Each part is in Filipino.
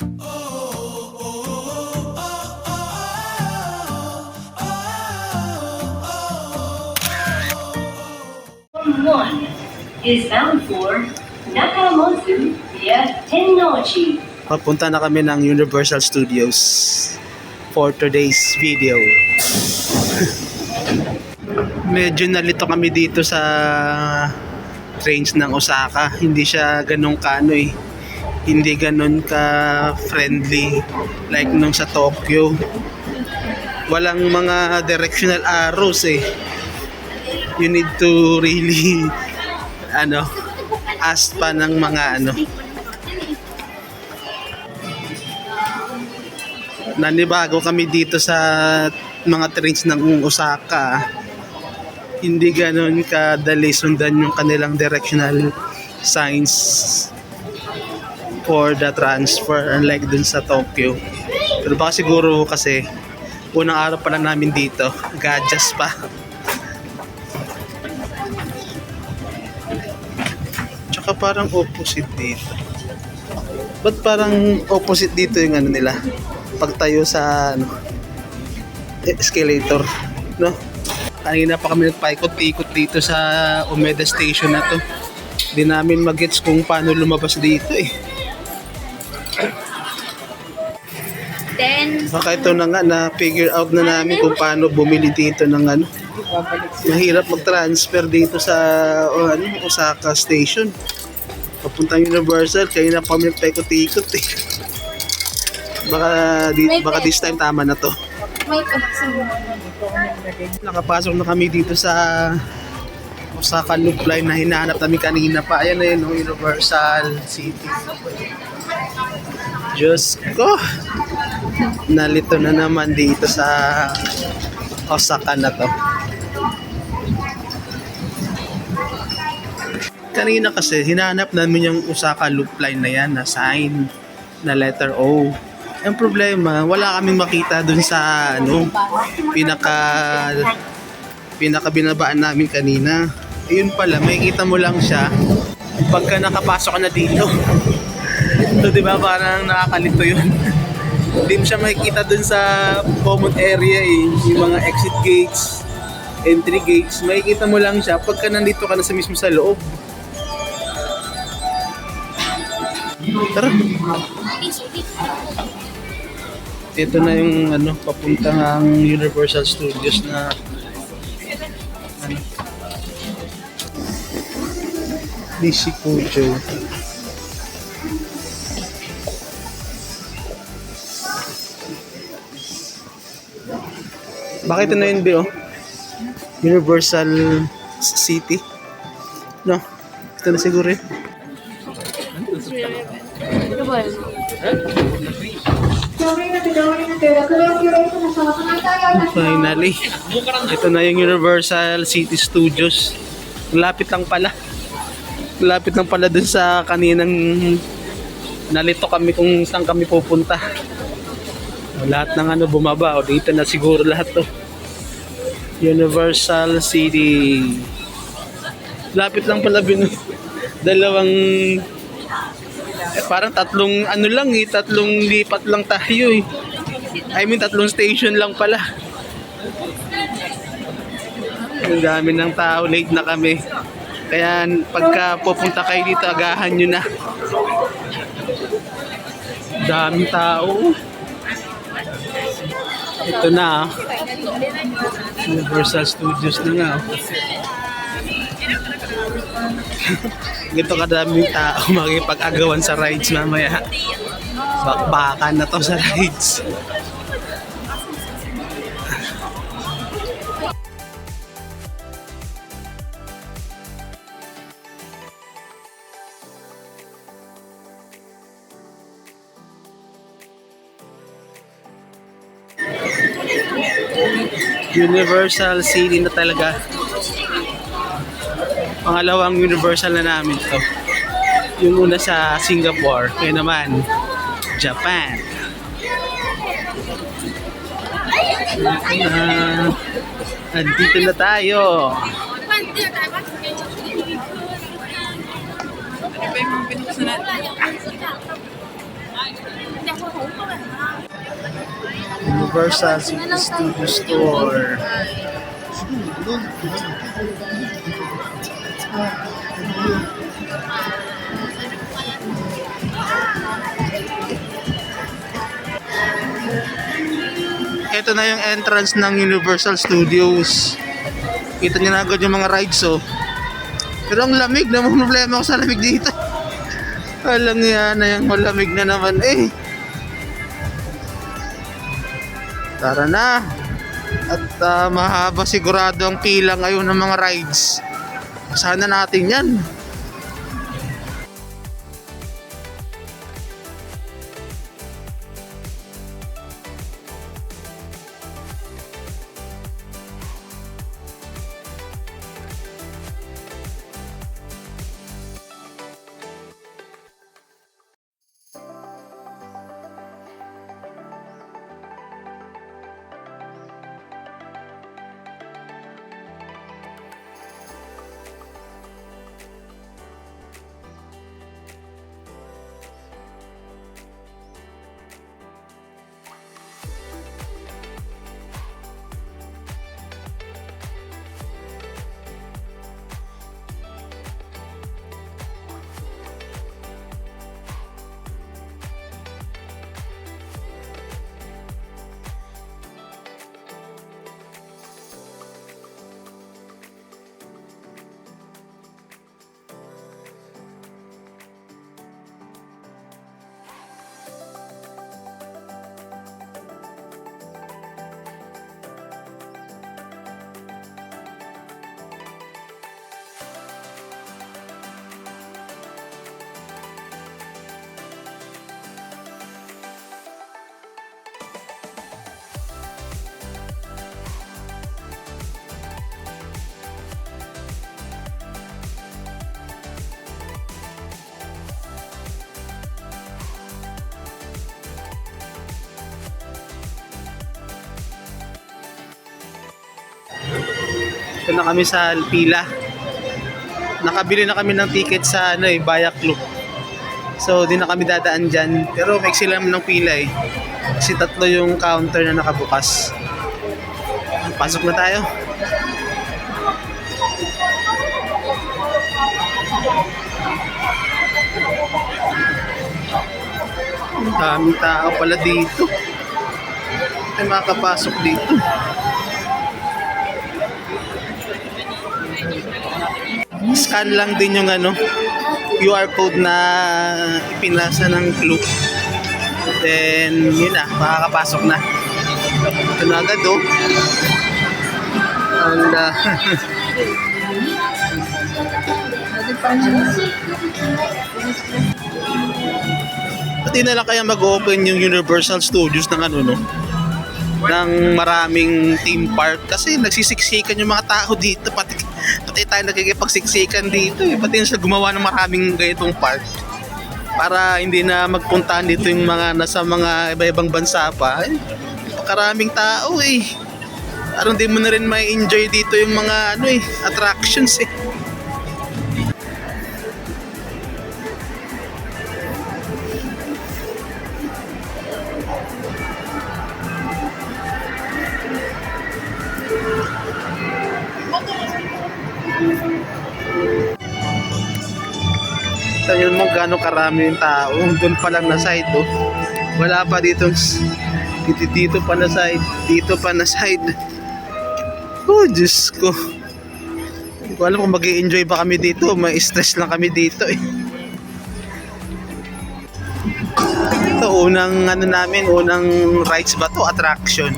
One is bound for Nakamozu via Tennochi. Papunta na kami ng Universal Studios for today's video. Medyo nalito kami dito sa trains ng Osaka. Hindi siya ganun kano eh. Hindi ganun ka friendly like nung sa Tokyo. Walang mga directional arrows eh. You need to really ask pa ng mga nanibago kami dito sa mga trains ng Osaka. Hindi ganun kadali sundan yung kanilang directional signs for the transfer unlike dun sa Tokyo. Pero baka siguro kasi unang araw pa lang namin dito, gadgets pa. Tsaka parang opposite dito. Ba't parang opposite dito yung nila? Pagtayo sa escalator, no? Kanina pa kami nagpaikot-ikot dito sa Umeda Station na to. Hindi namin magets kung paano lumabas dito eh. Then, Baka ito na nga, na-figure out na namin kung paano bumili dito ng mahirap mag-transfer dito sa Osaka Station. Papuntang Universal, kaya na kami nagpaikot-ikot eh. Baka this time tama na to. may pagsin. Nakapasok na kami dito sa Osaka Loop Line na hinahanap namin kanina pa. Ayan na yun, Universal City. Diyos ko, nalito na naman dito sa Osaka na to. Kanina kasi hinahanap namin yung Osaka Loop Line na yan na sign na letter O. Ang problema, wala kaming makita dun sa pinaka binabaan namin kanina. Ayun pala, makikita mo lang siya pagka nakapasok ka na dito. So, di ba, parang nakakalito yun. Hindi mo siya makikita dun sa common area eh. Yung mga exit gates, entry gates, makikita mo lang siya pagka nandito ka na sa mismo sa loob. Tara. Ito na yung papuntang Universal Studios na Nishikujo. Bakit ito na yun, Bio? Universal City? No? Ito na siguro eh. Ano ba yun? Finally, ito na yung Universal City Studios. Lapit lang pala. Lapit lang pala dun sa kaninang nalito kami kung saan kami pupunta. Lahat ng bumaba. O dito na siguro lahat to. Universal City. Lapit lang pala dalawang parang tatlong tatlong lipat lang tayo eh. I mean tatlong station lang pala. Ang dami ng tao, late na kami. Kaya pagka pupunta kayo dito, agahan nyo na. Daming tao. Ito na Universal Studios na nga. Ganito kadaming tao makipag-agawan sa rides mamaya. Bakbakan na to sa rides. Universal City na talaga. Pangalawang Universal na namin to. Yung una sa Singapore, kaya naman Japan. Andito na tayo. Universal City Studio Store. Ito na yung entrance ng Universal Studios. Kita niyo na agad yung mga rides, oh. Pero ang lamig, naman problema ako sa lamig dito. Alang yan na yung malamig na naman, eh. Tara na. At mahaba sigurado ang pila ngayon ng mga rides. Sana natin yan. Ito na kami sa pila. Nakabili na kami ng ticket sa Bayak Loop. So, di na kami dadaan dyan. Pero may sila ng pila eh. Kasi 3 yung counter na nakabukas. Pasok na tayo. Ang daming tao pala dito. Ay makapasok dito. Scan lang din yung QR code na ipinasa ng Klook. Then yun na, makakapasok na. Ito na agad, oh. Pati na lang kaya mag-open yung Universal Studios ng ng maraming theme park kasi nagsisiksikan yung mga tao dito, pati tayo nagkikipagsiksikan dito eh. Pati sila gumawa ng maraming ganitong park para hindi na magpuntahan dito yung mga nasa mga iba-ibang bansa pa. Karaming tao eh. Parang hindi mo na rin may enjoy dito yung mga attractions eh. Ito yun mo gano'ng karami yung tao. Doon pa lang na side, oh. Wala pa dito pa na side. Dito pa na side. Oh, Diyos ko. Hindi ko alam kung mag-i-enjoy ba kami dito. May stress lang kami dito eh. Ito, unang rides ba to? Attraction.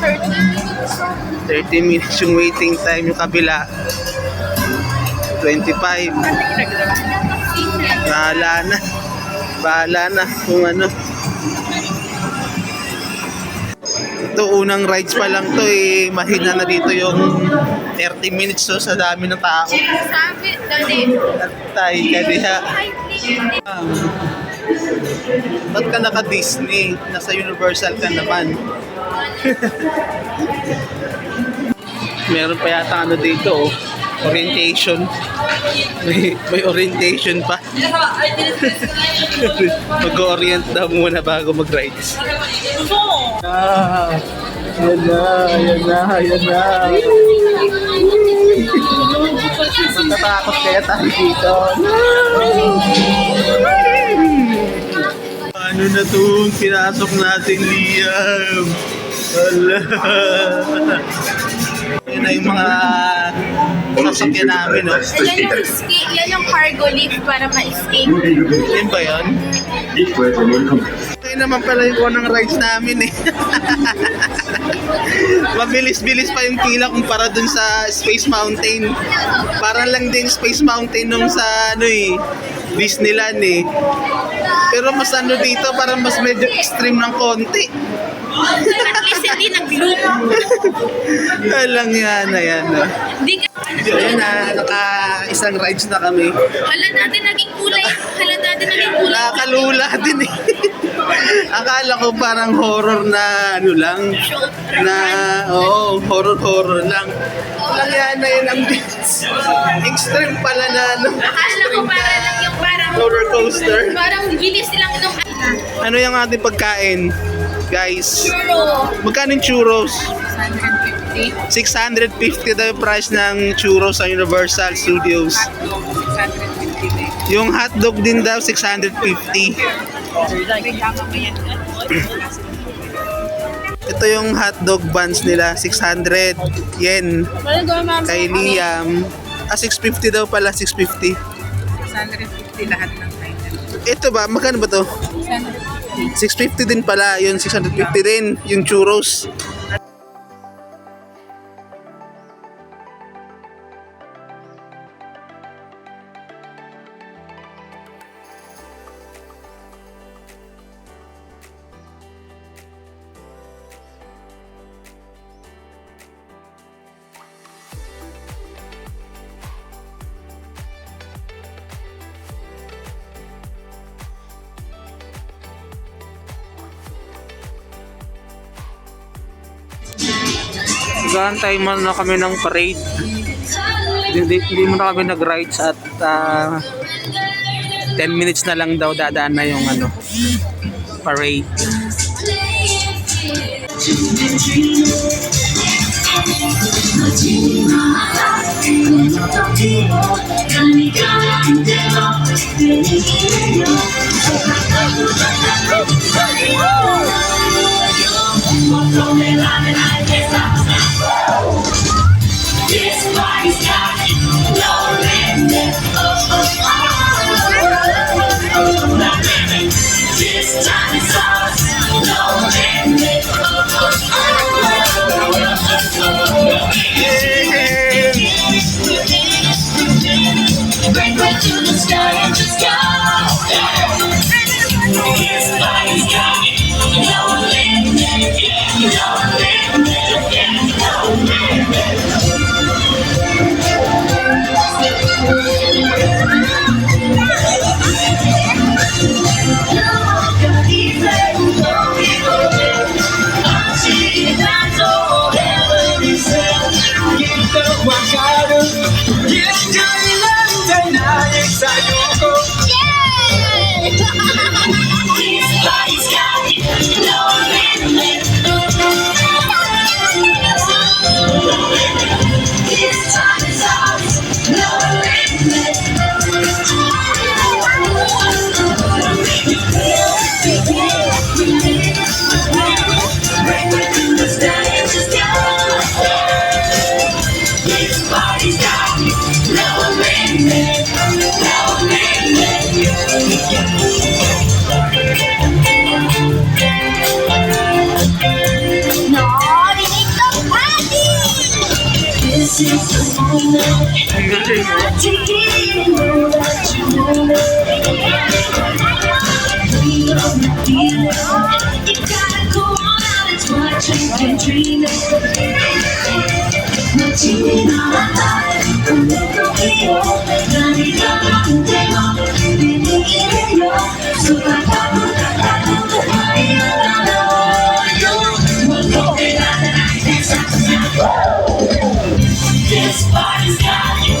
30 minutes yung waiting time. Yung kabila 25. Bahala na kung Ito, unang rides pa lang to eh. Mahina na dito yung 30 minutes so, sa dami ng tao. Tayo ka diha. Ba't ka naka-Disney? Nasa Universal ka naman. Meron pa yata dito, oh. Orientation. May orientation pa. Mag-orient daw muna bago mag-rides. Yan na. Matatakot kaya tayo dito. Ano na to? Pinasok natin, Liam. Wala. Yan na yung mga sasakyan namin, no? Yan yung cargo lift para ma-escape. Yan ba yun? Kaya naman pala yung unang rides namin, eh. Mabilis-bilis pa yung pila kumpara dun sa Space Mountain. Parang lang din Space Mountain nung sa, Disneyland, eh. Pero mas dito, parang mas medyo extreme ng konti. At least hindi nag-loop. Alang yan. Hindi ka... Ayan na, isang rides na kami. Hala natin naging kulay. Nakakalula din, eh. Akala ko parang horror na horror lang. Alang yan ang extreme pala na Akala ko para lang yung parang... roller coaster. Parang gilis silang itong... Ano yung ating pagkain, guys? Churro. Magkano yung churros? 650. 650 daw yung price ng churros sa Universal Studios. 650. Yung hotdog din daw 650. Ito yung hotdog buns nila, 600 yen. Kay Liam. 650 daw pala, 650. 650 lahat ng item. Ito ba, magkano ba to? 650 din pala, yun 650 din, yung churros. Gantay man na kami ng parade. Hindi mo na kami nag-rides at 10 minutes na lang daw dadaan na yung parade. This body's got no limit. This time is ours, no limit. Break right to the sky and just go. This body's got no limit, no limit, no limit. This is the moment. To give you what you know. We don't feel it. You gotta go on. It's what you've been dreaming. Nothing in our life. Look up here. Nani kantemo. Nini iyo. Sukatabu katabu. Ayana yo. This body's got you.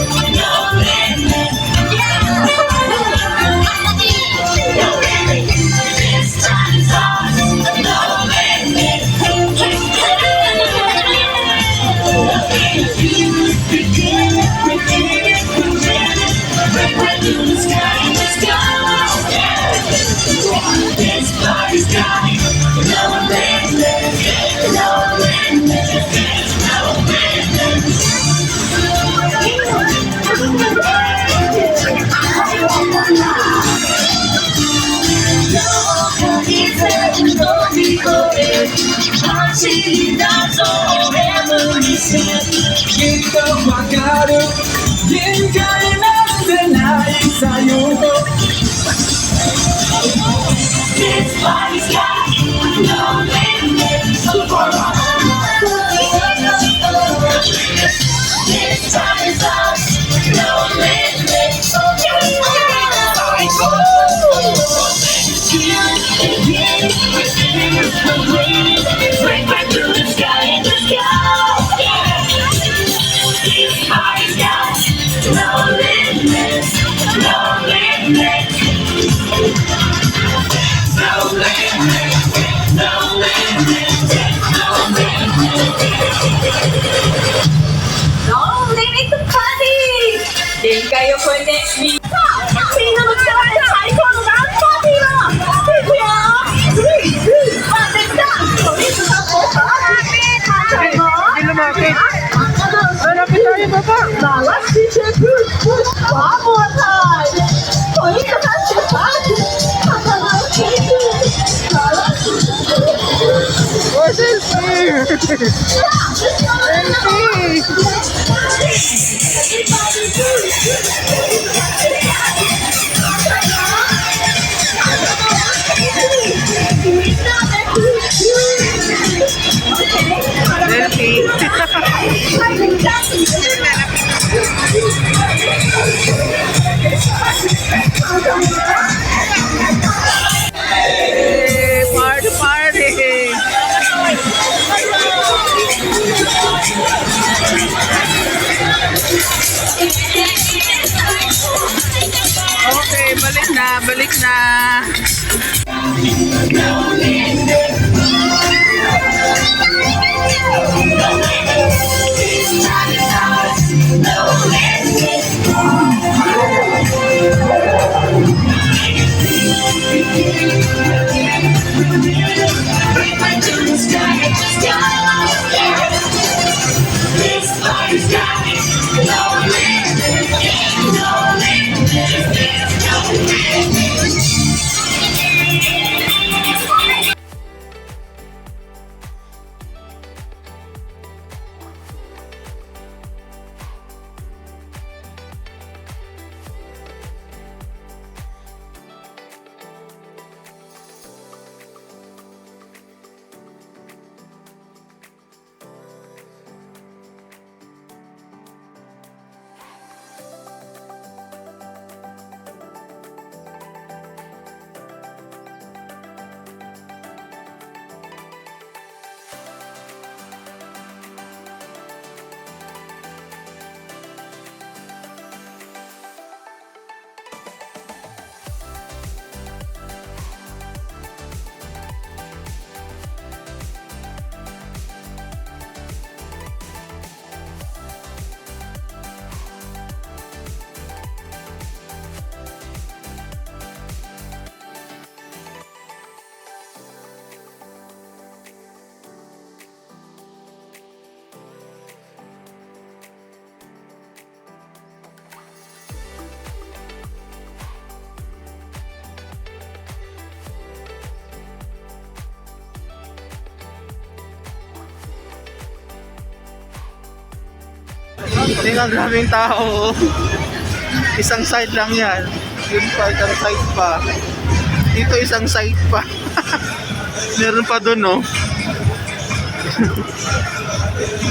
Dito magkaroon Din kayo nandanayin sa'yo This body's got no limits This time is us No limits Break back to the sky, the sky. This body's got no limits, no limits, no limits, no limits, no limits. No limit to party. Din kayo pwede minta. Sino magsabi sa ikaw ng party na? Sige ah. Bakit na? Ito sa poka. Hindi lumapit. Malapit tayo, baba. Balas si Chekut. One more time. Ito na si Chekut. Oh, selfie! Selfie! Hey, party, party! Okay, balik na, balik na. Tingnan, grabing tao. Isang side lang yan. Yun pa, isang side pa. Dito isang side pa. Meron pa dun, no?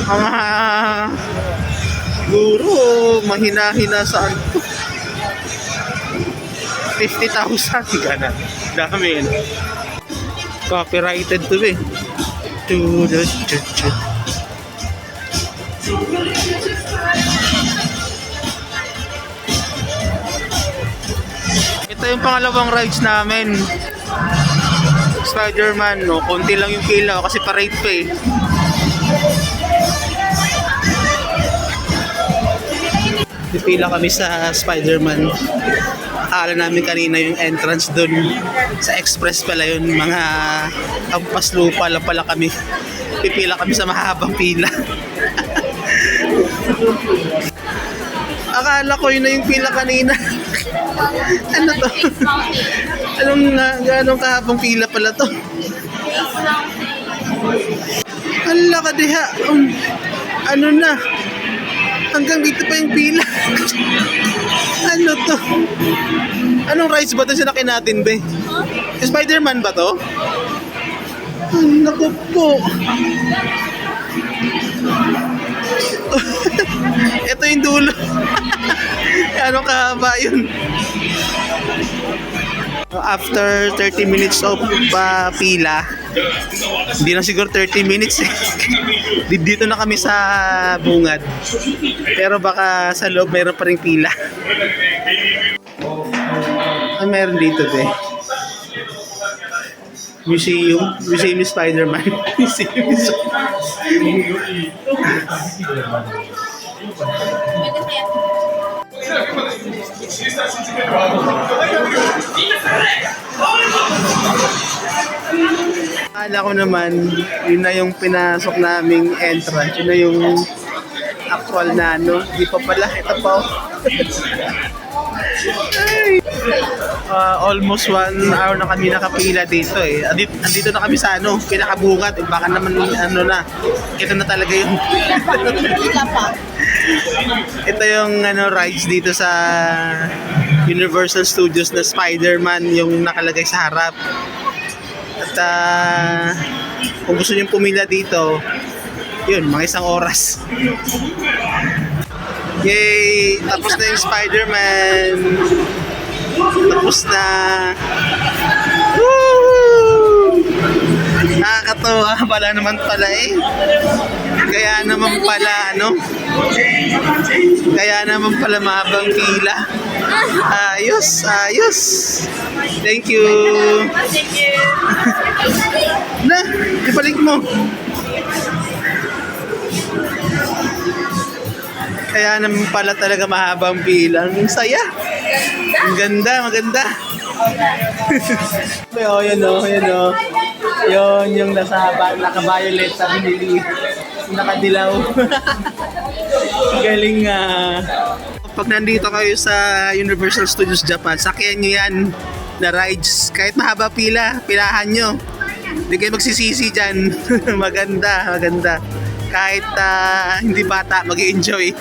Mga guro, mahina-hina saan to. 50,000 ka na. Dami yun. Copyrighted to eh. Ito yung pangalawang rides namin. Spider-Man, no? Konti lang yung pila kasi parade pa eh. Pipila kami sa Spider-Man. Akala namin kanina yung entrance dun sa express pala yun. Mga ampas lupa lang pala kami. Pipila kami sa mahabang pila. Akala ko yun na yung pila kanina. Ano to? Anong kahabang pila pala to? Hala ka diha. Ano na? Hanggang dito pa yung pila. Ano to? Anong rides ba ito sinakay natin, be? Spider-Man ba to? Ay, naku po. Ito yung dulo. Ano kahaba yun? After 30 minutes of pila, hindi na siguro 30 minutes eh. Dito na kami sa bungad. Pero baka sa loob mayroon pa rin pila. Ay, meron dito din. Museum ni Spider-Man. Museum ni Akala ko naman, yun na yung pinasok naming entrance. Yun na yung actual na ano. Di pa pala, ito pa. Almost 1 hour na kami nakapila dito eh. Andito na kami sa ano, pinakabungat. Baka naman ano na, ito na talaga yung ito yung ano rides dito sa Universal Studios na Spider-Man yung nakalagay sa harap. At kung gusto niyo pumila dito, yun, mga 1 oras. Yay! Tapos na yung Spider-Man. Tapos na. Woo! Nakakatawa pala naman pala eh. Kaya naman pala ano? Kaya naman pala mahabang pila. Ayos, ayos. Thank you. Thank you. Na, ibalik mo. Kaya naman pala talaga mahabang pila. Ang saya. Ang ganda, maganda. Oh, yan o, yan o. Yun, yung naka-violet, sabi nili. Nakadilaw. Galing nga. Pag nandito kayo sa Universal Studios Japan, sakyan nyo yan na rides. Kahit mahaba pila, pilahan nyo. Hindi kayo magsisisi dyan. Maganda, maganda. Kahit hindi bata, mag-i-enjoy.